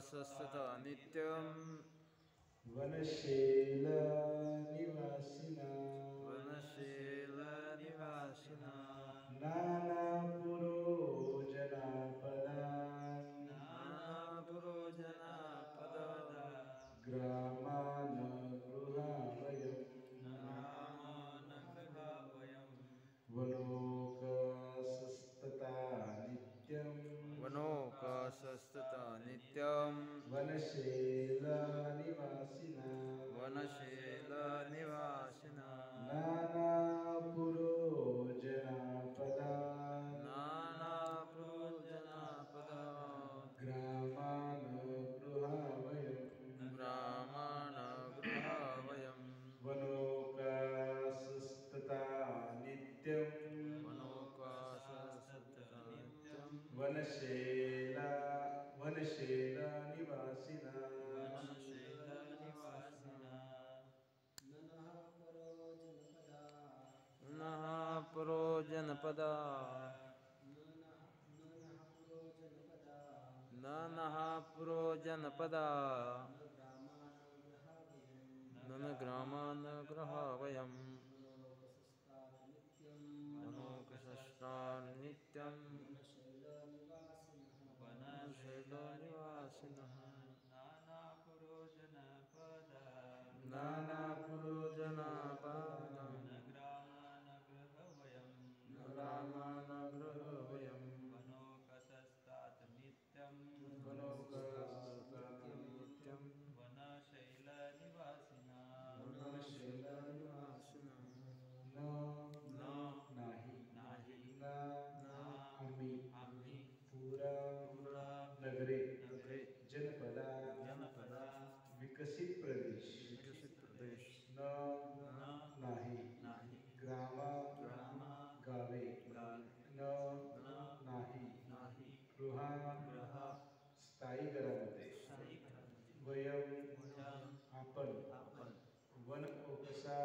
सस्तता नित्यं वनशैलनिवासिना नानापुरोजनापदा ग्रामान् गृहावयम् वनोकसस्तता नित्यं वनोकसस्तता नित्यं वनशैलनिवासिना वनशैलनिवासिना नानापुरोजनापदा नानापुरोजनापदा ग्रामान् गृहावयम् ब्राह्मणगृहावयम् वनोकसस्तता नित्यं वनोकसस्तता नित्यं वनशैलनिवासिना वनशैलनिवासिना नः पुरोजनपदा नः पुरोजनपदा नन ग्रामान् गृहावयम् वनोकसस्तान् नित्यं वनशैलनिवासिनः नानापुरोजनापदा ग्रामान् गृहावयम् वनोकसस्तात् नित्यं वनशैलनिवासिना नाही आम्ही पुरा नगरे जनपदा विकसित प्रदेश नाही ग्राम गावे नाही गृहा स्थायी घरामध्ये वयम आपण वनोकसा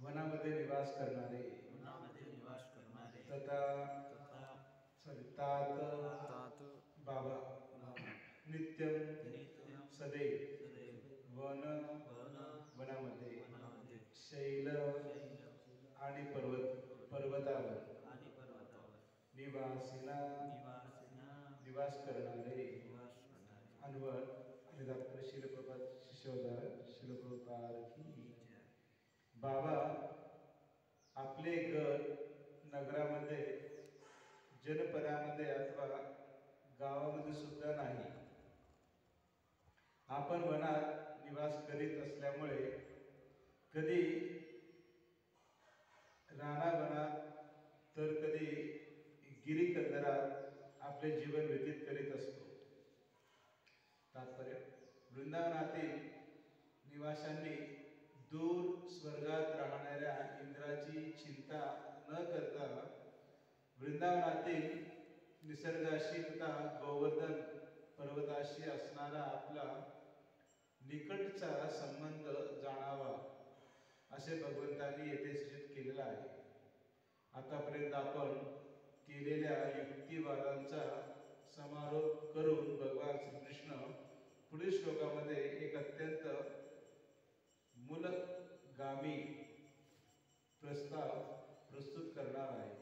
वनामध्ये निवास करणारे तथा तात बाबा नित्यम सदैव वनामध्ये शैल आणि पर्वतावर निवास करणारे अनुवाद आणि डॉक्टर शिलप्रभात शिशोधर शिलप्रभात की बाबा आपले घर नगरामध्ये जनपदामध्ये अथवा गावामध्ये सुद्धा नाही. आपण वनात निवास करीत असल्यामुळे कधी रानावनात तर कधी गिरीकंदरात आपले जीवन व्यतीत करीत असतो. तात्पर्य वृंदावनातील निवाशांनी दूर स्वर्गात राहणाऱ्या इंद्राची चिंता न करता वृंदावनातील निसर्गाशी तथा गोवर्धन पर्वताशी असणारा आपला निकटचा संबंध जाणावा असे भगवंतांनी येथे सूचित केलेला आहे. आतापर्यंत आपण केलेल्या युक्तिवादांचा समारोप करून भगवान श्रीकृष्ण पुढील श्लोकामध्ये एक अत्यंत मूलगामी प्रस्ताव प्रस्तुत करणार आहे.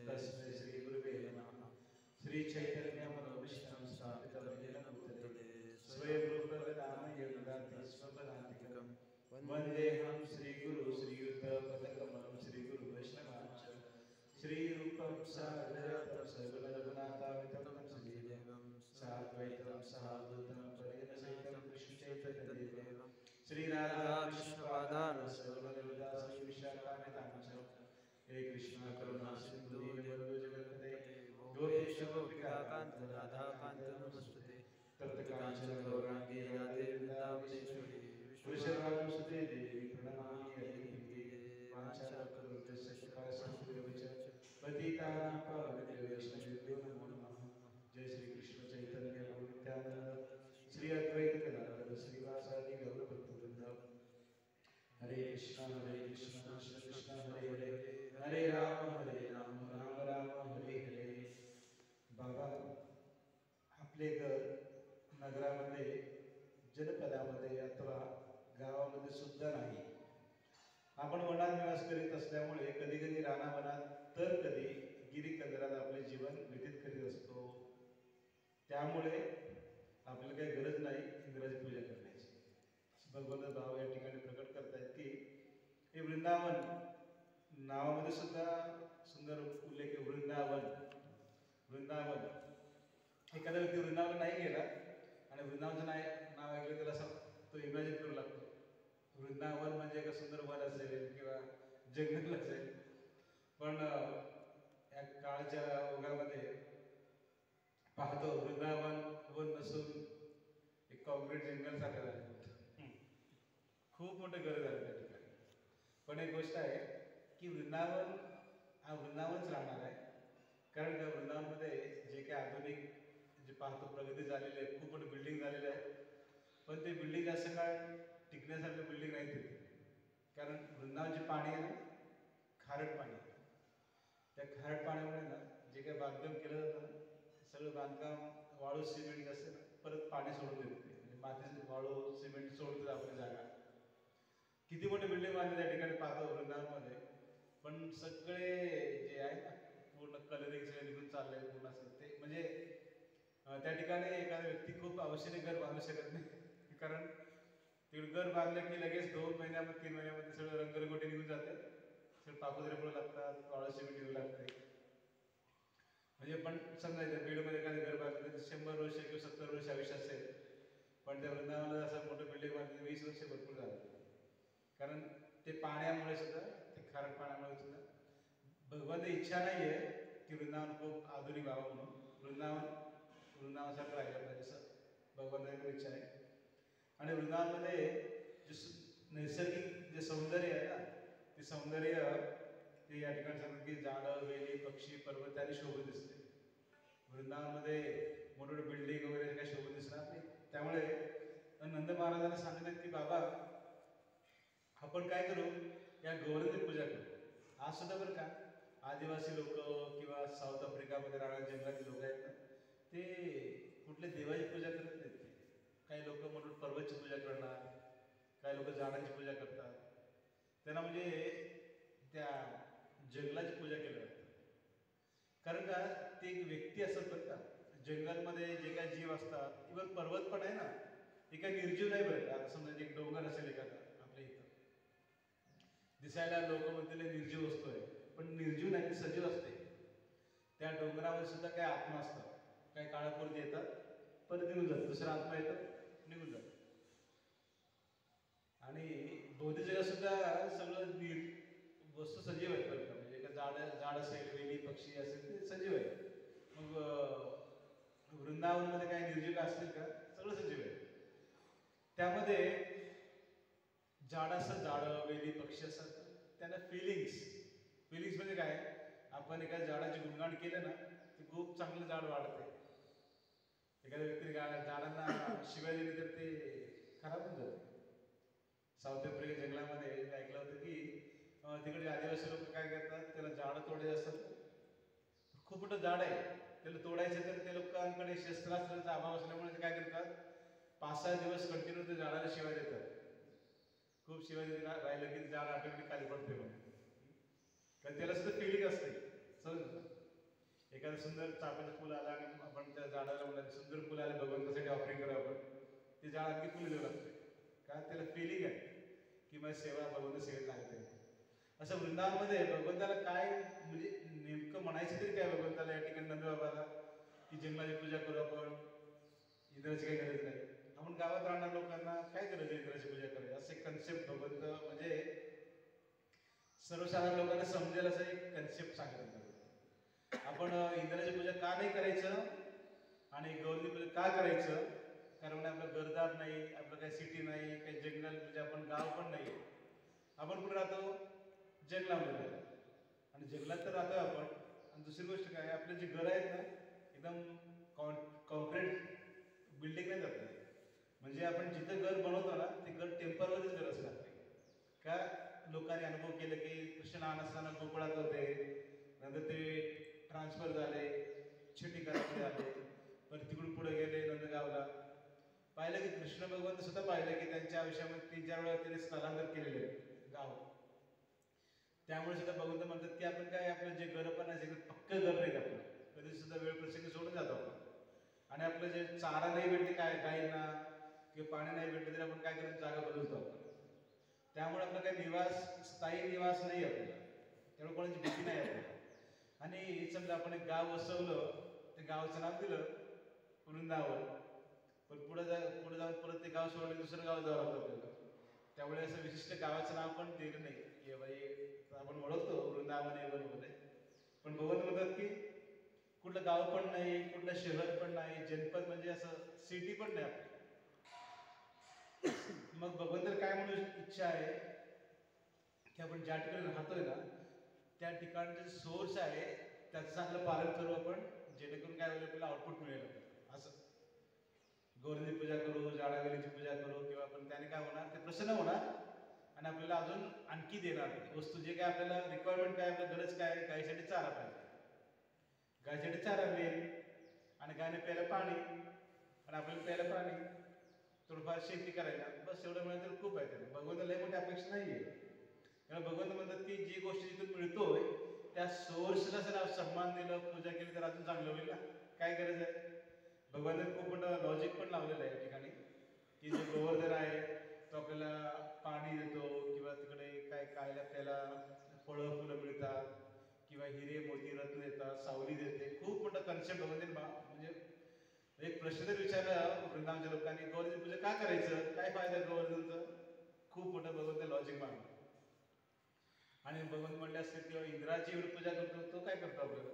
तस्मै श्री गुरुवे नमः. श्री चैतन्य मनोभीष्टं स्थापितं येन भूतले स्वयं रूप कदामय ददाति स्वपदान्तिकं वन्देऽहं श्रीगुरु श्रीयुतपदकमलं श्रीगुरु वैष्णवांच श्रीरूपं साग्रजातं सर्वरघुनाथामितं श्रीदेवं साद्वैतं सावधूतं परिजनसहितं कृष्णचैतन्यदेवं श्रीराधाकृष्णपादान् सर्वदेवदासं विशाखान्वितांच हे कृष्ण करुणा सिंधु दीनबन्धु जगत्पते गोपेश गोपिकान्त राधाकान्त नमस्तुते तप्तकाञ्चन गौराङ्गी राधे वृन्दावनेश्वरी वृषभानुसुते देवी प्रणमामि हरिप्रिये वाञ्छाकल्पतरुभ्यश्च कृपासिन्धुभ्यश्च पतितानां पावनेभ्यो वैष्णवेभ्यो नमो नमः. जय श्री कृष्ण चैतन्य प्रभु नित्यानंद श्री अद्वैत गदाधर श्रीवासादि गौरभक्तवृंद. हरे कृष्ण कृष्ण कृष्ण हरे हरे हरे राम राम राम हरे हरे. बाबा, आपले घर नगरामध्ये, जनपदामध्ये अथवा गावामध्ये सुद्धा नाही. आपण वनात निवास करीत असल्यामुळे कधी कधी रानावनात तर कधी गिरीकंदरात आपले जीवन व्यतीत करीत असतो. त्यामुळे आपल्याला काही गरज नाही इंद्राची पूजा करण्याची. भगवंत भाव या ठिकाणी प्रकट करतायत की हे वृंदावन नावामध्ये सुद्धा सुंदर उल्लेख आहे. वृंदावन, वृंदावन. एखादा व्यक्ती वृंदावन नाही गेला आणि वृंदावनचं नाव ऐकलं त्याला असं तो इमॅजिन करू लागतो. वृंदावन म्हणजे एका सुंदर वन असेल किंवा जंगल असेल. पण या काळाच्या ओघामध्ये पाहतो वृंदावन वन नसून एक कॉन्क्रीट जंगल सारखं झालं. खूप मोठं घर झालं त्या ठिकाणी. पण एक गोष्ट आहे की वृंदावन हा वृंदावनच राहणार आहे. कारण त्या वृंदावनमध्ये जे काही आधुनिक जे पाहतो प्रगती झालेली आहे, खूप मोठी बिल्डिंग झालेली आहे. पण ते बिल्डिंग जास्त काळ टिकण्यासारखं बिल्डिंग नाही तिथे. कारण वृंदावनचे पाणी आहे ना, खारट पाणी. त्या खारट पाण्यामुळे ना जे काही बांधकाम केलं जातं ना, सगळं बांधकाम वाळू सिमेंट असते ना, परत पाणी सोडून देते. म्हणजे माती वाळू सिमेंट सोडते आपली जागा. किती मोठे बिल्डिंग बांधले त्या ठिकाणी पाहतो वृंदावनमध्ये. पण सगळे जे आहे ना पूर्ण कलरिंग सगळे निघून चाललंय पूर्ण असं. ते म्हणजे त्या ठिकाणी एखादा व्यक्ती खूप आवश्यक घर बांधू शकत नाही. कारण तिकडे घर बांधलं की लगेच 2 महिन्यामध्ये 3 महिन्यामध्ये सगळं रंगरगोटी निघून जाते. सगळं पापुद्रे पडू लागतात, वाळू सिमेंट निघू लागते. म्हणजे पण समजायचं बीडमध्ये एखादं घर बांधलं तर 100 वर्ष किंवा 70 वर्ष आयुष्य असेल. पण त्या वृंदावनाला असं मोठं बिल्डिंग बांधलं 20 वर्ष भरपूर झालं. कारण ते पाण्यामुळे सुद्धा, ते खारट पाण्यामुळे सुद्धा भगवंत इच्छा नाही आहे की वृंदावन खूप आधुनिक व्हावं म्हणून. वृंदावनासारखं राहिलं पाहिजे असं भगवंताची इच्छा आहे. आणि वृंदावनमध्ये जे नैसर्गिक जे सौंदर्य आहे ना, ते सौंदर्य ते या ठिकाणी सांगतात की झाडं, वेली, पक्षी, पर्वत त्याने शोभून दिसते. वृंदावनमध्ये मोठमोठे बिल्डिंग वगैरे काही शोभून दिसणार नाही. त्यामुळे नंद महाराजांना सांगितलं की बाबा आपण काय करू, या गौरीची पूजा करू. आज सुद्धा बरं का आदिवासी लोक किंवा साऊथ आफ्रिकामध्ये राहणारे जंगलातील लोक आहेत ना, ते कुठल्या देवाची पूजा करत नाहीत. काही लोक म्हणून पर्वतची पूजा करणार, काही लोक झाडांची पूजा करतात. त्यांना म्हणजे त्या जंगलाची पूजा केली जाते. कारण का ते एक व्यक्ती असत बरं का. जंगलमध्ये जे काही जीव असतात, इव्हन पर्वत पण आहे ना, ते काही निर्जीव नाही बरं का. आता समजा एक डोंगर असेल एखादा आपल्या इथं, दिसायला लोक म्हणतील निर्जीव वस्तू आहे, पण निर्जीव नाही, ती सजीव असते. त्या डोंगरावर सुद्धा काही आत्मा असतात. काही काळापुरती येतात, परत निघून जातात. दुसरा आत्मा येतात, निघून जातात. आणि बौद्ध जगात सुद्धा सगळं वस्तू सजीव आहेत बरं का. म्हणजे झाड असेल, वेली, पक्षी असेल, ते सजीव आहे. मग वृंदावनमध्ये काही निर्जीव असतील का? सगळं सजीव आहे. त्यामध्ये झाडं, वेली, पक्षी असतात, त्यांना फिलिंग्स म्हणजे काय, आपण एखाद्या झाडाचे गुणगान केलं ना, ते खूप चांगलं झाड वाढते. एखाद्या व्यक्तीने झाडांना शिवाय दिली तर ते खराब होऊन जाते. साऊथ आफ्रिका जंगलामध्ये ऐकलं होतं की तिकडे आदिवासी लोक काय करतात, त्याला झाडं तोडायचे असतात. खूप मोठं झाड आहे, त्याला तोडायचं तर ते लोकांकडे शस्त्रास्त्रांचा अभाव असल्यामुळे ते काय करतात, 5-6 दिवस कंटिन्यू ते झाडाला शिवाय देतात. खूप शिवाय राहिलं की झाड ऑटोमॅटिक खाली पडते म्हणून. कारण त्याला सुद्धा फिलिंग असते. समज एखादं सुंदर चाफ्याचं फुल आलं आणि आपण त्या झाडाला म्हणलं सुंदर फुल आलं भगवंतासाठी ऑफरिंग करू आपण, ते झाड अगदी फुल देऊ लागते. कारण त्याला फिलिंग आहे की माझी सेवा भगवंत सेवेत लागते. असं वृंदावनमध्ये भगवंताला काय म्हणजे नेमकं म्हणायचं तरी काय भगवंताला या ठिकाणी नंदबाबाला, की जंगलाची पूजा करू आपण, इंद्राची काही गरज नाही. आपण गावात राहणार लोकांना काय गरज आहे इंद्राची पूजा करायची, असे कन्सेप्ट भगवंत म्हणजे सर्वसाधारण लोकांना समजेल असं एक कन्सेप्ट सांगितलं. आपण इंद्राची पूजा का नाही करायचं आणि गौरी पूजा का करायचं? कारण आपलं घरदार नाही, आपलं काही सिटी नाही, काही जंगल म्हणजे आपण गाव पण नाही. आपण कुठे राहतो? जंगलामध्ये राहतो. आणि जंगलात तर राहतोय आपण. आणि दुसरी गोष्ट काय, आपले जे घर आहेत ना, एकदम कॉन्क्रीट बिल्डिंग नाही जात. म्हणजे आपण जिथं घर बनवतो ना, ते घर टेम्पररीच घर असणार. का लोकांनी अनुभव केलं की कृष्ण लहान असताना गोकुळात होते, पाहिलं की कृष्ण भगवंत सुद्धा पाहिलं की त्यांच्या आयुष्यामध्ये 3-4 वेळा त्यांनी स्थलांतर केलेले आहे गाव. त्यामुळे सुद्धा भगवंत म्हणतात की आपण काय आपलं जे घर पण आहे पक्क घर नाही आपलं, कधी सुद्धा वेळ प्रसंगी सोडून जातो आपण. आणि आपलं जे चारा नाही भेटले काय गाईंना किंवा पाणी नाही भेटले तरी आपण काय करतो जागा बदलतो आपण. त्यामुळे आपला काही निवास स्थायी निवास नाही आपल्याला, त्यामुळे कोणाची भीती नाही आपल्याला. आणि समजा आपण एक गाव वसवलं, ते गावाचं नाव दिलं वृंदावन, पण पुढे जाऊन परत ते गाव सोडलं दुसरं गाव जावं लागतं आपल्याला. त्यामुळे असं विशिष्ट गावाचं नाव पण दिलं नाही की बाई आपण ओळखतो वृंदावन आहे वगैरे, पण भगवंत म्हणतात की कुठलं गाव पण नाही, कुठलं शहर पण नाही, जनपद म्हणजे असं सिटी पण नाही आपलं. मग भगवंत काय म्हणू इच्छा आहे की आपण ज्या ठिकाणी राहतोय ना त्या ठिकाणचे सोर्स आहे त्याचं चांगलं पालन करू आपण, जेणेकरून काय होईल आपल्याला आउटपुट मिळेल. असं गौरीची पूजा करू, जाडावेलीची पूजा करू, किंवा आपण त्याने काय होणार ते प्रसन्न होणार आणि आपल्याला अजून आणखी देणार वस्तू. जे काय आपल्याला रिक्वायरमेंट काय, आपल्याला गरज काय, गायीसाठी चारा पाहिजे, गायीसाठी चारा मिळेल आणि गायने प्यायला पाणी आणि आपल्याला प्यायला पाणी, थोडंफार शेती करायला, बस एवढं मिळेल तर खूप आहे. त्याला भगवंत लय मोठी अपेक्षा नाही आहे. कारण भगवंत म्हणतात की जी गोष्ट जिथून मिळतोय त्या सोर्सला जर सन्मान दिलं, पूजा केली तर अजून चांगलं होईल ना. काय गरज आहे. भगवंताने खूप मोठं लॉजिक पण लावलेलं आहे या ठिकाणी की जो गोवर्धन आहे तो आपल्याला पाणी देतो, किंवा तिकडे काय खायला प्यायला फळं फुलं मिळतात, किंवा हिरे मोती रत्न देतात, सावली देते. खूप मोठा कन्सेप्ट भगवंताने म्हणजे एक प्रश्न जर विचारला वृंदावनच्या लोकांनी गोवर्धन पूजा का करायचं, काय फायदा गोवर्धनचं, खूप मोठं भगवंत लॉजिक मांडलं. आणि भगवंत म्हणले असते किंवा इंद्राची एवढी पूजा करतो, तो काय करतो आपल्याला,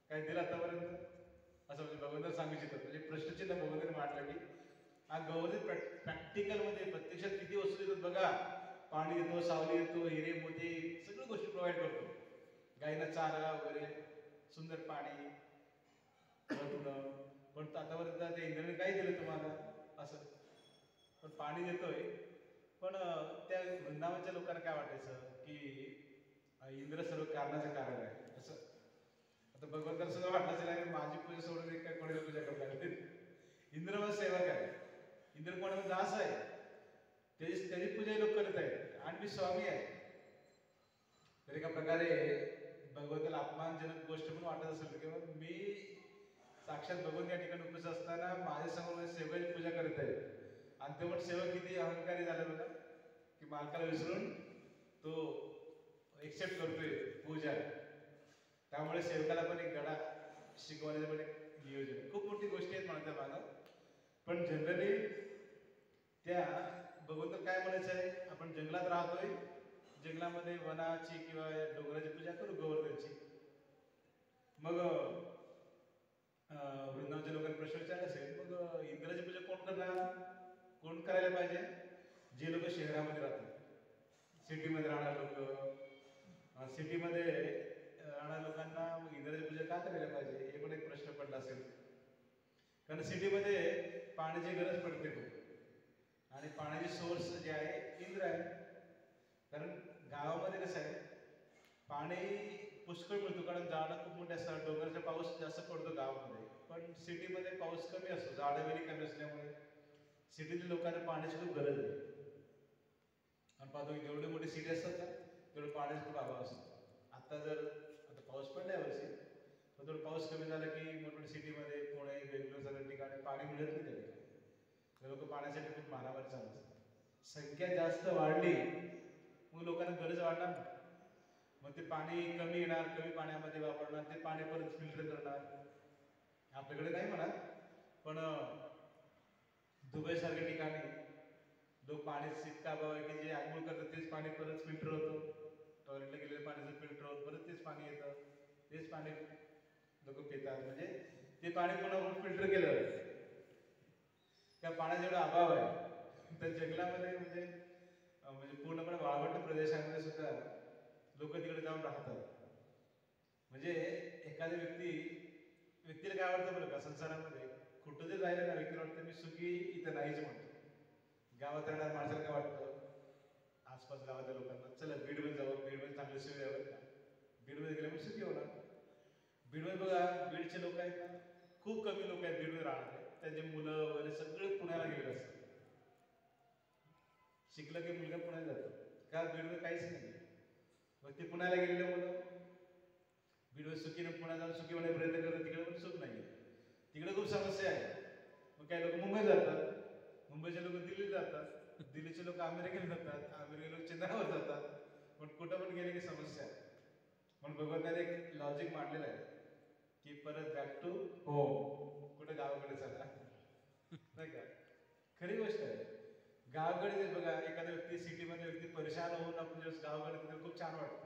काय दिलं आतापर्यंत, असं म्हणजे भगवंत सांगू इच्छितात. म्हणजे प्रश्नचिन्ह भगवंताने मांडलं की हा गोवर्धन प्रॅक्टिकल मध्ये प्रत्यक्षात किती वस्तू देतात बघा. पाणी देतो, सावली देतो, हिरे मोती सगळ्या गोष्टी प्रोव्हाइड करतो. गायीला चारा वगैरे, सुंदर पाणी, पण आतापर्यंत ते इंद्राने काय दिलं तुम्हाला असं. पण पाणी देतोय, पण त्या वृंदावनच्या लोकांना काय वाटायचं की इंद्र सर्व कारणाचं कारण आहे असं. आता भगवंताला सुद्धा वाटलं असेल माझी पूजा सोडून एक काय कोणाला पूजा करता. इंद्र मग सेवक आहे, इंद्र कोणाला दास आहे, त्याची पूजा लोक करत आहेत आणि मी स्वामी आहे. तर एका प्रकारे भगवंताला अपमानजनक गोष्ट पण वाटत असेल किंवा मी साक्षात भगवंत या ठिकाणी उपस्थित असताना माझ्यासमोर सेवकाची पूजा करत आहे. आणि ते पण सेवक किती अहंकारी झाला बघा की मालकाला विसरून तो एक्सेप्ट करतोय पूजा. त्यामुळे सेवकाला पण एक धडा शिकवण्याचं पण एक नियोजन. खूप मोठी गोष्टी आहेत म्हणा त्या मागं, पण जनरली त्या भगवंत काय म्हणायचं आहे, आपण जंगलात राहतोय, जंगलामध्ये वनाची किंवा डोंगराची पूजा करू गोवर्धनची. मग वृंदावनच्या लोकांनी प्रश्न विचारला असेल मग इंद्राची पूजा कोण करणार, कोण करायला पाहिजे. जे लोक शहरामध्ये राहतात, सिटीमध्ये राहणारे लोक, सिटीमध्ये राहणाऱ्या लोकांना इंद्राची पूजा का करायला पाहिजे हे पण एक प्रश्न पडला असेल. कारण सिटीमध्ये पाण्याची गरज पडते खूप, आणि पाण्याचे सोर्स जे आहे इंद्र आहे. कारण गावामध्ये कसं आहे पाणी पुष्कळ मिळतो, कारण झाडं खूप मोठे असतात, डोंगराचा पाऊस जास्त पडतो गावामध्ये. पण सिटीमध्ये पाऊस कमी असतो, झाडं वेली कमी असल्यामुळे सिटीतील लोकांना पाण्याची खूप गरज आहे. आणि पाहतो की जेवढी मोठी सिटी असतात ना तेवढं पाण्याचा खूप अभाव असतो. आता पाऊस पडला यावर्षी, पण थोडं पाऊस कमी झाला की मोठमोठ्या सिटीमध्ये पुणे बेंगलोर सगळ्या ठिकाणी पाणी मिळत नाही. त्या लोक पाण्यासाठी खूप मारामारी चालू असतात. संख्या जास्त वाढली मग लोकांना गरज वाढणार ना, मग ते पाणी कमी येणार, कमी पाण्यामध्ये वापरणार, ते पाणी परत फिल्टर करणार. आपल्याकडे नाही म्हणा, पण दुबई सारख्या ठिकाणी लोक पाण्याचा इतका अभाव आहे की जे आंघोळ करतात तेच पाणी परत फिल्टर होतं, टॉयलेटला गेलेलं पाण्याचं फिल्टर होतं, परत तेच पाणी येतं, तेच पाणी लोक पितात. म्हणजे ते पाणी पुन्हा फिल्टर केलं. त्या पाण्याचा एवढा अभाव आहे. तर जंगलामध्ये म्हणजे पूर्णपणे वाळवंट प्रदेशामध्ये सुद्धा लोक तिकडे जाऊन राहतात. म्हणजे एखाद्या व्यक्तीला काय वाटतं बरं का, संसारामध्ये कुठं जर राहिलं ना व्यक्तीला वाटतं मी सुखी इथं नाहीच म्हणतो. गावात राहणाऱ्या माणसाला काय वाटतं, आसपास गावातल्या लोकांना चला बीडमध्ये जाऊ, बीडमध्ये चांगली सुविधा आहे का, बीडमध्ये गेल्यामुळे सुखी होणार. बीडमध्ये बघा बीडचे लोक आहेत ना, खूप कमी लोक आहेत बीडमध्ये राहणारे, त्याचे मुलं वगैरे सगळे पुण्याला गेलेले असतात. शिकलं की मुलगा पुण्याला जातो, का बीडवर काहीच नाही. मग ते पुण्याला गेलेले मुलं बीडवर सुखीने पुण्याला जाऊन सुखी होण्याचा प्रयत्न करतात, तिकडे पण सुख नाही, तिकडे खूप समस्या आहे. मग काही लोक मुंबई जातात, मुंबईचे लोक दिल्लीला जातात, दिल्लीचे लोक अमेरिकेला जातात, अमेरिकेचे लोक चेन्नईवर जातात. पण कुठं पण गेले की समस्या. म्हणून भगवंताने एक लॉजिक मांडलेलं आहे की परत बॅक टू होम, कुठे गावाकडे चला, नाही का. खरी गोष्ट आहे. गावाकडे बघा, एखादा व्यक्ती सिटीमध्ये व्यक्ती परेशान होऊन आपण जेव्हा गावाकडे त्याला खूप छान वाटतं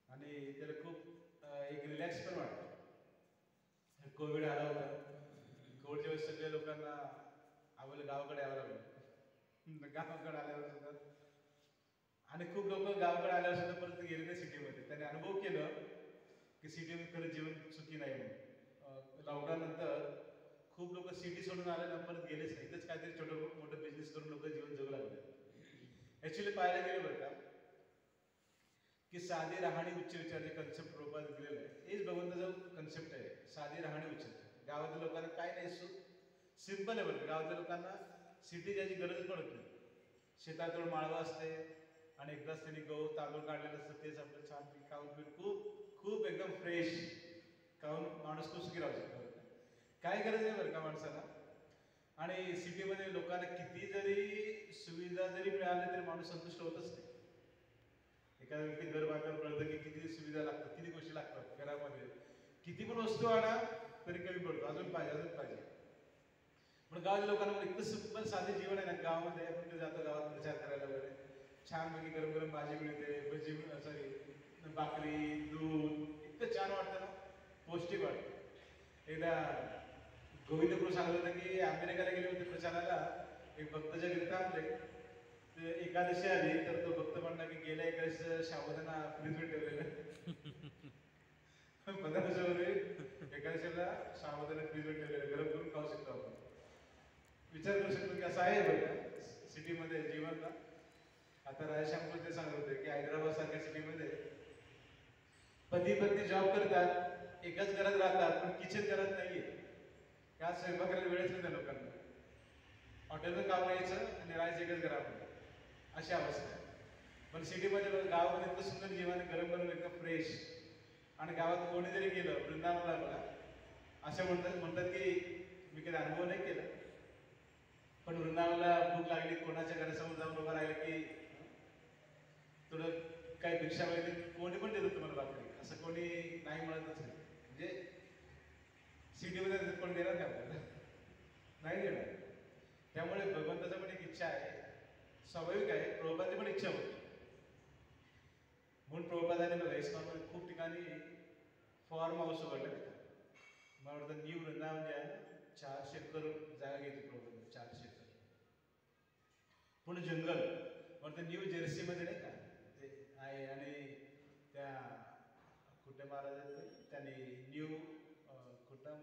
आणि त्याला खूप एक रिलॅक्स पण वाटतं. कोविड आला होता, कोविडच्या वेळेस सगळ्या लोकांना आम्हाला गावाकडे यावं लागलं. गावाकडे आल्यावर सुद्धा, आणि खूप लोक गावाकडे आल्यावर सुद्धा परत गेले नाही सिटीमध्ये. त्यांनी अनुभव केलं की सिटीमध्ये खरं जीवन सुखी नाही म्हणून. लॉकडाऊन नंतर खूप लोक सिटी सोडून आले ना परत गेलेच नाही, इथंच काहीतरी छोटं मोठं बिझनेस करून लोक जीवन जगू लागले. ऍक्च्युली पाहायला गेलं बरं का की साधी राहणी उच्च विचार जे कन्सेप्ट रूपात दिलेलं आहे, हेच भगवंताचा कन्सेप्ट आहे. साधी राहणी उच्च. गावातल्या लोकांना काय नाही, सिंपल आहे बरं. गावातल्या लोकांना सिटी जायची गरज पडत नाही. शेतातून माळवा असते आणि एकदाच त्यांनी गहू तांदूळ काढलेलं असतं, तेच आपलं छान खाऊन पिऊन खूप खूप एकदम फ्रेश खाऊन माणूस खूप सुखी राहू शकतो. काय गरज आहे बरं का माणसाला. आणि सिटीमध्ये लोकांना किती जरी सुविधा जरी मिळाल्या तरी माणूस संतुष्ट होतच नाही. एखाद्या व्यक्ती घर बांधायला कळतं की किती सुविधा लागतात, किती गोष्टी लागतात घरामध्ये, किती पण वस्तू आणा तरी कमी पडतो, अजून पाहिजे अजून पाहिजे. पण गावाच्या लोकांना इतकं सिंपल साधे जीवन आहे ना. गावामध्ये आपण जातो गावात प्रचार करायला वगैरे, छानपैकी गरम गरम भाजी मिळते, भजी, सॉरी भाकरी, दूध, इतकं छान वाटतं ना, पौष्टिक वाटतं. एकदा गोविंद प्रभू सांगत होता की अमेरिकेला गेले होते प्रचाराला, एक भक्ताच्या घरी थांबले, ते एकादशी आली तर तो भक्त म्हणला की गेल्या एकादशी शाबुदाना फ्रीजमध्ये ठेवलेलं. 15 वर्षापूर्वी एकादशीला शाबुदाना फ्रीजमध्ये ठेवलेलं, गरम करून खाऊ शकतो आपण. विचार करू शकतो की असं आहे बरं का सिटीमध्ये जीवनला. आता राजश्यामपूर ते सांगत होते की हैदराबाद सारख्या सिटीमध्ये पती पत्नी जॉब करतात, एकाच घरात राहतात, पण किचन घरात नाहीये. का स्वयंपाक करायला वेळच नाही त्या लोकांना. हॉटेलचं काम यायचं आणि राहायचं एकाच घरामध्ये, अशी अवस्था आहे. पण सिटीमध्ये गावामध्ये इतकं सुंदर जीवन, गरम गरम एकदम फ्रेश. आणि गावात कोणी जरी गेलं वृंदावनला बघा, असं म्हणतात की मी कधी अनुभव नाही केला, पण वृंदावनला भूक लागली, कोणाच्या घरासमोर जाऊन उभं राहिलं की थोडं काही भिक्षा वगैरे कोणी पण देतं तुम्हाला भाकरी, असं कोणी नाही म्हणतच नाही. म्हणजे सिटीमध्ये कोण देणार नाही आपल्याला, नाही देणार. त्यामुळे भगवंताचा पण एक इच्छा आहे, स्वाभाविक आहे. प्रभुपादाची पण इच्छा होती. म्हणून प्रभुपादाने बघा इस्कॉनमध्ये खूप ठिकाणी फॉर्म हाऊस उघडले. मला वाटतं न्यू वृंदावन जे आहे ना, 400 एकर जागा घेतली प्रभुपादाने, 400 एकर. पुणे जंगल वाटतं न्यू जर्सीमध्ये नाही का ते आहे. आणि त्या कुठल्या महाराजांचं त्यांनी न्यू कुठल्या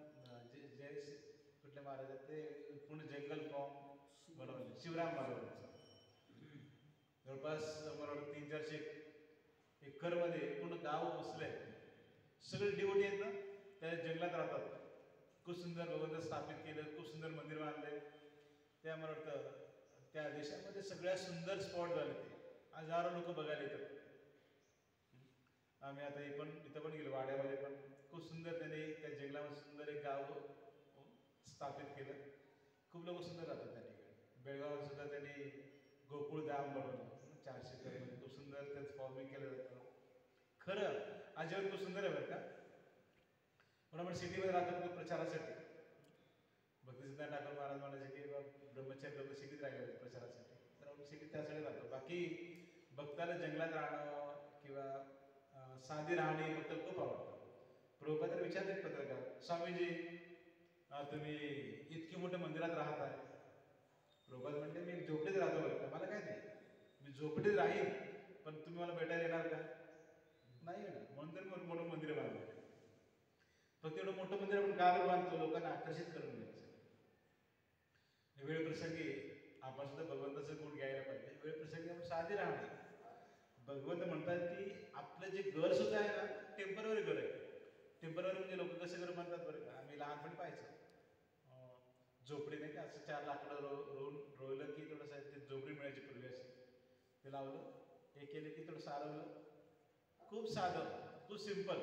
महाराजात ते पूर्ण जंगल फॉर्म बनवले, शिवराम महाराजांचं. जवळपास मला वाटतं 300-400 एकरमध्ये पूर्ण गाव बसले. सगळे डिवोटी आहेत ना, त्या जंगलात राहतात. खूप सुंदर भगवंत स्थापित केलं, खूप सुंदर मंदिर बांधले. त्या मला वाटतं त्या देशामध्ये सगळ्यात सुंदर स्पॉट झाले ते. हजारो लोक बघायला येतात. आम्ही आता इथं पण गेलो, वाड्यामध्ये पण खूप सुंदर त्यांनी त्या जंगलामध्ये सुंदर एक गाव स्थापित केलं. खूप लोक सुंदर राहतात त्या ठिकाणी. बेळगावात सुद्धा त्यांनी गोकुळ धाम बनवलं 400 एकरमध्ये. खूप सुंदर त्याचं फॉर्मिंग केलं जातं. खरं आजीवन खूप सुंदर आहे बरं का. पण आपण सिटीमध्ये राहतो तो प्रचारासाठी. भक्तिसिद्धांत ठाकूर महाराज म्हणायचे की ब्रह्मचारी लोक सिटीत राहिले होते प्रचारासाठी, तर आपण सिटीत त्यासाठी राहतो. बाकी भक्ताला जंगलात राहणं किंवा साधी राहणे भक्ताला खूप आवडतं. प्रभुपादांनी विचारले पत्रकार, स्वामीजी तुम्ही इतकी मोठ्या मंदिरात राहत आहे. प्रभुपाद म्हणले मी झोपडीत राहतो बरं का, मला काय नाही, मी झोपडीत राहीन, पण तुम्ही मला भेटायला येणार का? नाही येणार. म्हणून तर मी मोठं मंदिर बांधलं. फक्त एवढं मोठं मंदिर आपण का बांधतो? लोकांना आकर्षित करून घ्यायचं. वेळ प्रसंगी आपण सुद्धा भगवंताचं गुण घ्यायला पाहिजे. वेळ प्रसंगी आपण साधी राहणे. भगवंत म्हणतात की आपलं जे घर सुद्धा आहे ना, टेम्पररी घर आहे. टेम्पररी म्हणजे लोक कसं घर बांधतात बरं का, आम्ही लहानपणी पाहायचं झोपडी नाही का, असं 4 लाकडं रोवलं की थोडंसं ते झोपडी मिळायची पूर्वी अशी, ते लावलं, हे केलं की थोडं सारवलं. खूप साधं, खूप सिम्पल,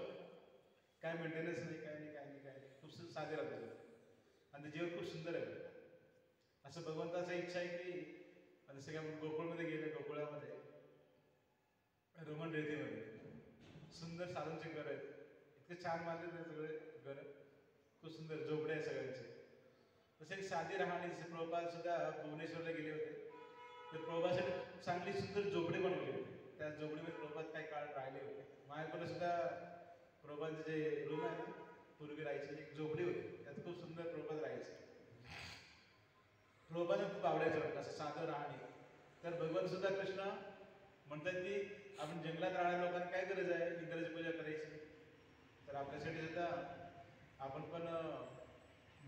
काय मेंटेनन्स नाही, काय नाही, काय नाही, काय नाही, खूप साधे राहतो. आणि ते जीवन खूप सुंदर आहे. असं भगवंताचा इच्छा आहे की जसं की आपण गोकुळमध्ये गेले, गोकुळामध्ये रोमन रेतीमध्ये सुंदर साधूंचे घर आहेत, इतके छान बांधले ते सगळे घर, खूप सुंदर झोपडे आहे सगळ्यांचे. तसे एक साधी राहणी, जसे प्रभुपाद सुद्धा भुवनेश्वरला गेले होते, तर प्रभुपादासाठी चांगली सुंदर झोपडी बनवली होती. त्या झोपडीमध्ये प्रभुपाद काही काळ राहिले होते. माझ्याकडे सुद्धा प्रभुपादाचे जे रूम आहे ना, पूर्वी राहायची एक झोपडी होती, त्यात खूप सुंदर प्रभुपाद राहायचे. प्रभुपादांना खूप आवडायचं असं साधं राहणी. तर भगवान सुद्धा कृष्ण म्हणतात की आपण जंगलात राहणाऱ्या लोकांना काय गरज आहे इंद्राची पूजा करायची, तर आपल्यासाठी सुद्धा आपण पण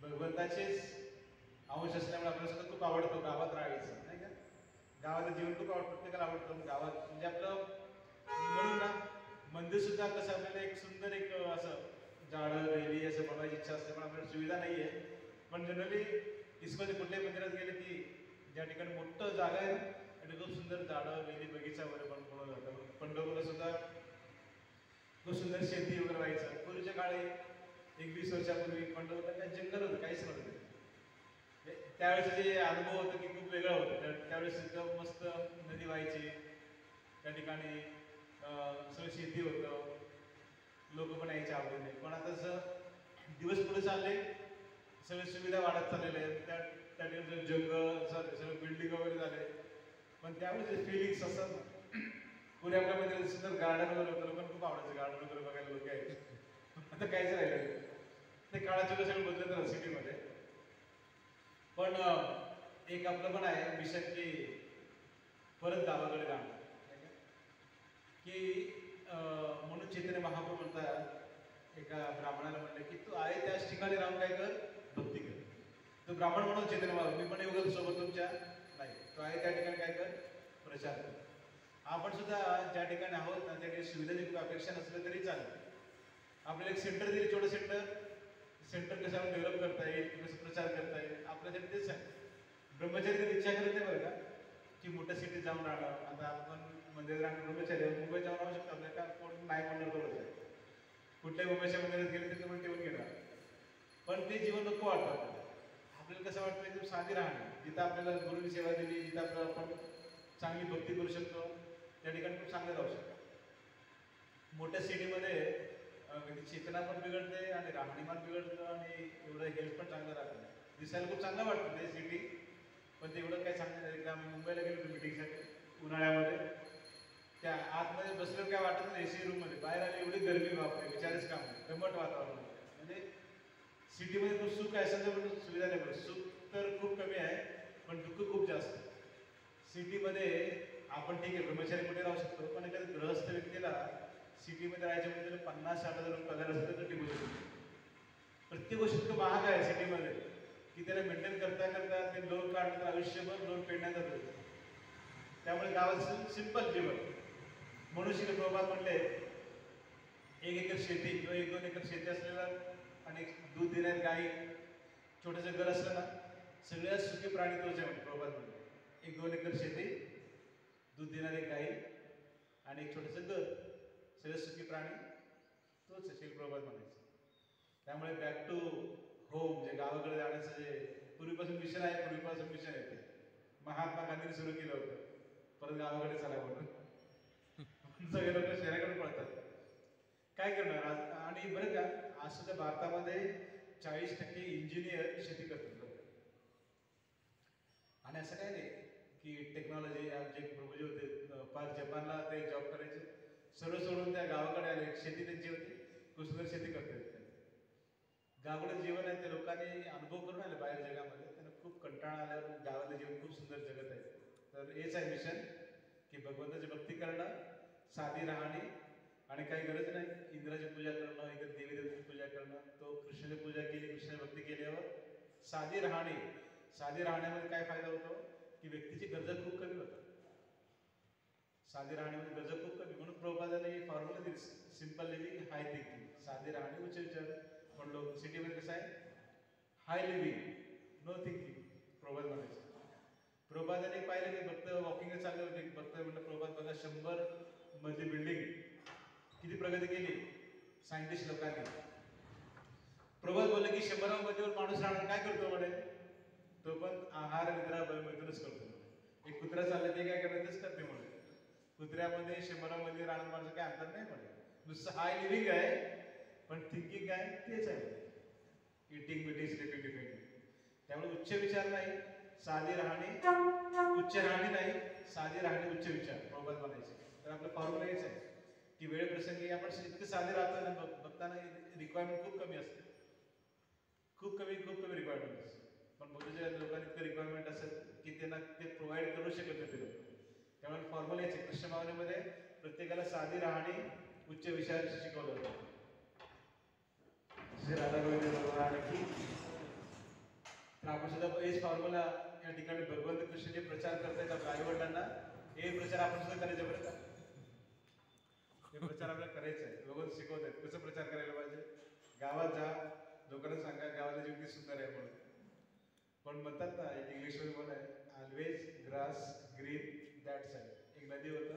भगवंताचेच अंश असल्यामुळे आपल्याला सुद्धा खूप आवडतो गावात राहायचं, नाही का. गावाचं जीवन खूप आवडतं, प्रत्येकाला आवडतं गावात. म्हणजे आपलं म्हणून ना मंदिर सुद्धा कसं आपल्याला एक सुंदर एक असं झाडं वेली असं बनवायची इच्छा असते, पण आपल्याला सुविधा नाही आहे. पण जनरली इस्कॉनच्या कुठल्याही मंदिरात गेले की ज्या ठिकाणी मोठं जागा आहे आणि खूप सुंदर झाडं वेली बगीचा वगैरे बनवलं जातं. पंढरपूरला सुद्धा खूप सुंदर शेती वगैरे व्हायचं. पूर्वीच्या काळी 20 वर्षापूर्वी पंढरपूरला काय जंगल होतं, काहीच नव्हतं. त्यावेळेस जे अनुभव होतं की खूप वेगळं होतं. त्यावेळेस एकदम मस्त नदी व्हायची, त्या ठिकाणी सगळं शेती होतं, लोक पण यायचे आवडीने. पण आता जसं दिवस पुढे चालले, सगळे सुविधा वाढत चाललेल्या आहेत, त्या ठिकाणी जंगल सगळं बिल्डिंग वगैरे झाले. पण त्यावेळेस जे फिलिंग्स असतात ना, पुणे आपल्यामध्ये सुंदर गार्डन वगैरे होतं, लोकांना खूप आवडायचं गार्डन वगैरे बघायला लोक यायचे. आता काहीच राहिलं ते काळाचे सगळं बदलत राहतं सिटीमध्ये. पण एक आपलं पण आहे मिशन की परत गावाकडे जाणं, की म्हणून चैतन्य महाप्रभू म्हणतात, एका ब्राह्मणाला म्हणले की तू आहे त्याच ठिकाणी राहून काय कर, भक्ती कर. तो ब्राह्मण म्हणून चैतन्य महाप्रभू, मी पण येऊ सोबत तुमच्या नाही, तो आहे त्या ठिकाणी काय कर, प्रचार कर. आपण सुद्धा ज्या ठिकाणी आहोत ना त्या ठिकाणी सुविधाची अपेक्षा नसलं तरी चालेल. आपल्याला एक सेंटर दिले, छोटं सेंटर कसं आपण डेव्हलप करता येईल, कसं प्रचार करता येईल, आपल्यासाठी तेच आहे. ब्रह्मचारी इच्छा करत नाही बरं का की मोठ्या सिटीत जाऊन राहणं. आता आपण मंदिरात ब्रह्मचारी मुंबईत जाऊन राहू शकतो, आपल्याला का कोण नाही म्हणणार थोडंच आहे. कुठल्याही मुंबईच्या मंदिरात गेले तर तुम्ही ठेवून घेणार, पण ते जीवन नको वाटतं आपल्याला. आपल्याला कसं वाटतं एकदम साधी राहणं, जिथं आपल्याला गुरुची सेवा दिली, जिथं आपल्याला आपण चांगली भक्ती करू शकतो, त्या ठिकाणी खूप चांगलं राहू शकतो. मोठ्या सिटीमध्ये चेतना पण बिघडते आणि राहणीमान बिघडतं आणि एवढं हेल्थ पण चांगलं राहतं. दिसायला खूप चांगलं वाटतं ते सिटी, पण ते एवढं काय चांगलं. एकदा आम्ही मुंबईला गेलो होतो मिटिंगसाठी उन्हाळ्यामध्ये, त्या आतमध्ये बसल्यावर काय वाटत नाही, एसी रूममध्ये. बाहेर आले एवढी गरमी, बापरे विचारच काम नाही, दमट वातावरण. म्हणजे सिटीमध्ये खूप सुख आहे असं पण सुविधा नाही, पण सुख तर खूप कमी आहे, पण दुःख खूप जास्त. सिटीमध्ये आपण ठीक आहे ब्रह्मचारी कुठे राहू शकतो, पण एखाद्या गृहस्थ व्यक्तीला सिटीमध्ये राहायच्या म्हणजे त्याला 50-60 हजार रुपये पगार असतो तर टिकू शकतो. प्रत्येक गोष्ट इतकं महाग आहे सिटीमध्ये की त्याला मेंटेन करता करता ते लोन काढलं तर आयुष्यभर लोन फेडण्यात जातं. त्यामुळे गावात सिंपल जीवन. म्हणून श्री प्रभुपाद म्हणले 1 एकर शेती किंवा 1-2 एकर शेती असलेला आणि दूध देणारी गाई, छोटंसं घर असलं ना, सगळ्यात सुखी प्राणी तोच आहे. प्रभुपाद म्हणले 1-2 एकर शेती, दूध देणारी गाई आणि एक छोटंसं घर, सगळ्यात सुखी प्राणी तोच आहे, श्री प्रभुपाद म्हणायचं. त्यामुळे बॅक टू होम, जे गावाकडे जाण्याचं जे पूर्वीपासून मिशन आहे, पूर्वीपासून मिशन आहे ते महात्मा गांधींनी सुरू केलं होतं, परत गावाकडे चला म्हणून. सगळे लोक शहराकडे पळतात, काय करणार आज. आणि बरं का आज सुद्धा भारतामध्ये 40% इंजिनियर शेती करतात बरं. आणि असं काय नाही की टेक्नॉलॉजी, आमचे प्रभूजी होते पाच जपानला ते जॉब करायचे, सर्व सोडून त्या गावाकडे आले, शेती त्यांची होती, कुसुंदर शेती करतात. गावाकडे जीवन आहे ते लोकांनी अनुभव करून आले बाहेर जगामध्ये, त्यांना खूप कंटाळा आल्यावर गावातलं जीवन खूप सुंदर जगत आहे. तर हेच आहे मिशन की भगवंताची भक्ती करणं, साधी राहणी, आणि काही गरज नाही इंद्राची पूजा करणं, इतर देवी देवतांची पूजा करणं. तो कृष्णाची पूजा केली, कृष्णाची भक्ती केल्यावर साधी राहणी, साधी राहण्यामध्ये काय फायदा होतो की व्यक्तीची गरजा खूप कमी होतात. साधी राहण्यामध्ये गरजा खूप कमी, म्हणून प्रभुपादांनी फॉर्म्युला दिली, सिंपल लिव्हिंग हाय थिंकिंग. साधी राहणी उच्च विचार. पण लोक सिटीमध्ये कसं आहे, हाय लिव्हिंग नो थिंकिंग. प्रभात म्हणायचं. प्रभाताने पाहिलं की फक्त वॉकिंग चालले होते, फक्त म्हटलं प्रभात बघा 100 मधली बिल्डिंग किती प्रगती केली सायंटिस्ट लोकांनी. प्रभात बोलले की 100 मध्येवर माणूस राहणार काय करतो म्हणे, तो पण आहार निद्रा भयमधूनच करतो म्हणे. एक कुत्रा चाललं ते काय करणार तेच करते म्हणे. कुत्र्यामध्ये 100 मध्ये राहणार माणसं काय अंतर नाही म्हणे. नुसतं हाय लिव्हिंग आहे पण थिंकिंग काय तेच आहे. इटिंग बिटिंग स्लिपिंग डिपेंडिंग. त्यामुळे उच्च विचार नाही, साधी राहणे, उच्च राहणे नाही, साधी राहणे उच्च विचार प्रभात म्हणायचे. तर आपलं फॉर्म्युला हेच आहे की वेळ प्रसंगी आपण इतकं साधे राहतो ना, बघताना रिक्वायरमेंट खूप कमी असते, खूप कमी रिक्वायरमेंट असते. पण बहुतेक लोकांनी इतकं रिक्वायरमेंट असत की त्यांना ते प्रोव्हाइड करू शकत नाही ते लोक. त्यामुळे फॉर्म्युला हेच आहे. कृष्ण भावनेमध्ये प्रत्येकाला साधी राहणे उच्च विचार शिकवलं जातं. राधा गोविंद भगवान की. तर आपण सुद्धा हेच फॉर्म्युला या ठिकाणी भगवंत कृष्ण जे प्रचार करतायत आपल्या आई वडिलांना, हे प्रचार आपण सुद्धा करायचं बरं का. हे प्रचार आपल्याला करायचं आहे. भगवंत शिकवत आहेत कसं प्रचार करायला पाहिजे. गावात जा, लोकांना सांगा गावाला जीव सुंदर आहे म्हणून. पण म्हणतात ना एक इंग्लिशमध्ये पण आहे, always grass green that side. एक नदी होतं,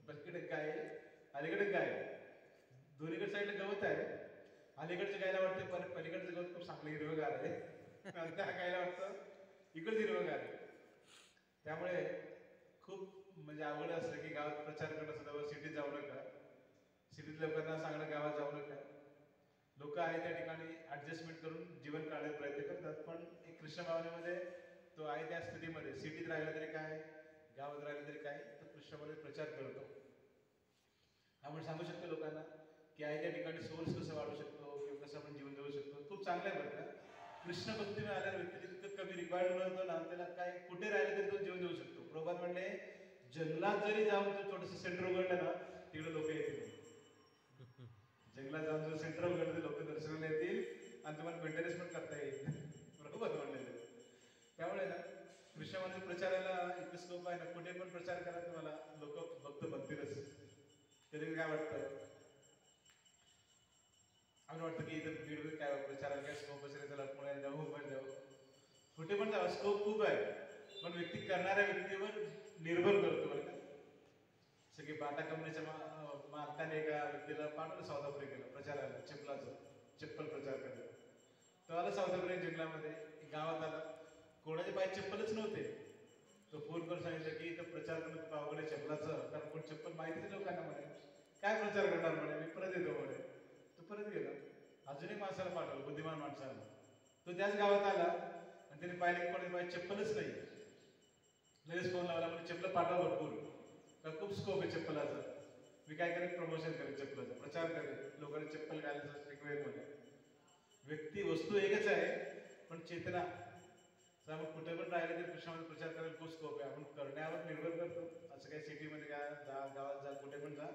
पलीकडे गाय अलीकडे गाय, दोन्हीकडे साईडला गवत आहे. अलीकडच्या गायला वाटतं पलीकडचं गवत खूप चांगलं हिरवगार आहे, त्या गायला वाटतं इकडचं हिरवगार आहे. त्यामुळे खूप म्हणजे आवड असलं की गावात प्रचार करणं सुद्धा, सिटीत जाऊ नका, सिटीत लोकांना सांगणं गावात जाऊ नका. लोक आहे त्या ठिकाणी ऍडजस्टमेंट करून जीवन काढायचा प्रयत्न करतात. पण एक कृष्ण भावनेमध्ये तो आहे त्या स्थितीमध्ये, सिटीत राहिला तरी काय, गावात राहिलं तरी काय, तो कृष्णामध्ये प्रचार करतो. आपण सांगू शकतो लोकांना की आहे त्या ठिकाणी सोर्स कसं वाढू शकतो किंवा कसं आपण जीवन जगू शकतो. खूप चांगलं आहे बरं का. कृष्ण भक्ती मिळाल्या व्यक्तीला जितकं कमी रिक्वायर्ड होतं ना, त्याला काय कुठे राहिलं तरी तो जीवन जगू शकतो. प्रभात म्हणले जंगलात जरी जाऊन तो छोटंसं सेंटर उघडलं ना, तिकडे लोक येतील. जंगलात जाऊन जर सेंटर उघडलं तर लोक दर्शनाला येतील आणि तुम्हाला मेंटेनन्स पण करता येईल. बरोबर म्हणलेलं. त्यामुळे ना कृष्णामध्ये प्रचाराला इतकं स्कोप आहे ना, कुठे पण प्रचार करा तुम्हाला लोक भक्त बनतीलच. कधी काय वाटतं, आम्हाला वाटतं की इथं बीडमध्ये काय प्रचाराला काय स्कोप असेल, त्याला पुण्याला जाऊ, मुंबईला जाऊ, कुठे पण जावं, स्कोप खूप आहे. पण व्यक्ती करणाऱ्या व्यक्तीवर निर्भर करतो बरं का. सगळी बाटा कंपनीच्या मालकाने एका व्यक्तीला पाठवलं साऊथ आफ्रिकेला प्रचाराला, चप्पल प्रचार करायला. तो आला साऊथ आफ्रिका जंगलामध्ये, गावात आला, कोणाच्या पाय चप्पलच नव्हते. तो फोन करून सांगितलं की इथं प्रचार करणं खूप अवघड आहे चप्पलाचं, कारण कोण चप्पल माहिती नाही लोकांना म्हणे, काय प्रचार करणार म्हणे, मी परत येतो म्हणे. तो परत गेला, अजूनही माणसाला पाठवलं, बुद्धिमान माणसाला. तो त्याच गावात आला आणि त्याने पाहिलं की कोणाच्या पाय चप्पलच नाही. लगेच फोन लावला, म्हणजे चप्पल पाठवा भरपूर, तर खूप स्कोप आहे चप्पलाचा. मी काय करेन, प्रमोशन करेन चप्पलाचा, प्रचार करेन, लोकांना चप्पल घालायचं शिकवेल म्हणे. व्यक्ती वस्तू एकच आहे पण चेतना. तर आपण कुठे पण राहिले तरी कृष्णामध्ये प्रचार करायला खूप स्कोप आहे. आपण करण्यावर निर्भर करतो. असं काही सिटीमध्ये जा, गावात जा, कुठे पण जा,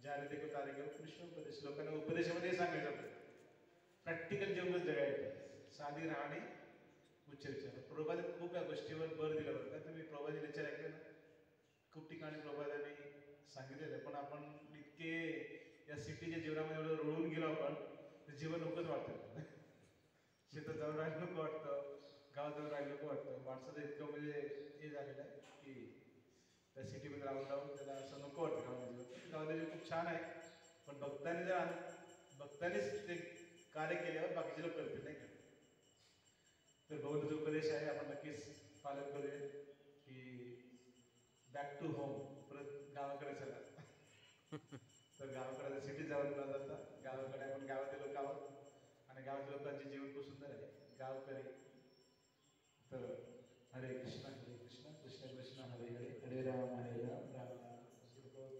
ज्याला ते कार्य घेऊ कृष्ण उपदेश. लोकांना उपदेशामध्ये सांगायचं आपण प्रॅक्टिकल जीवनच जगायचं, साधी राहणे उच्च विचार. प्रभात खूप या गोष्टीवर भर दिला बरं का. तुम्ही प्रभात लेक्चर ऐकले ना, खूप ठिकाणी प्रभातांनी सांगितलेलं आहे. पण आपण इतके या सिटीच्या जीवनामध्ये एवढं रुळून गेलो आपण, ते जीवन नकोच वाटतं. शेतात जाऊन राहिलं नको वाटतं, गावात जाऊन राहिलं नको वाटतं. माणसाचं इतकं म्हणजे हे झालेलं आहे की त्या सिटीमध्ये राहून त्याला असं नको वाटतं. गावाचं जीवन खूप छान आहे, पण भक्तांनीच ते कार्य केल्यावर बाकीचे लोक करतील नाही का. तर भगवंताचा उपदेश आहे, आपण नक्कीच पालन करूया की बॅक टू होम, परत गावाकडे चला. तर गावाकडे सिटीत जाऊन न जाता गावाकडे, आपण गावातील लोक आहोत आणि गावातील लोकांचे जीवन खूप सुंदर आहे, गावकरी. तर हरे कृष्ण कृष्ण कृष्ण हरे हरे, हरे राम हरे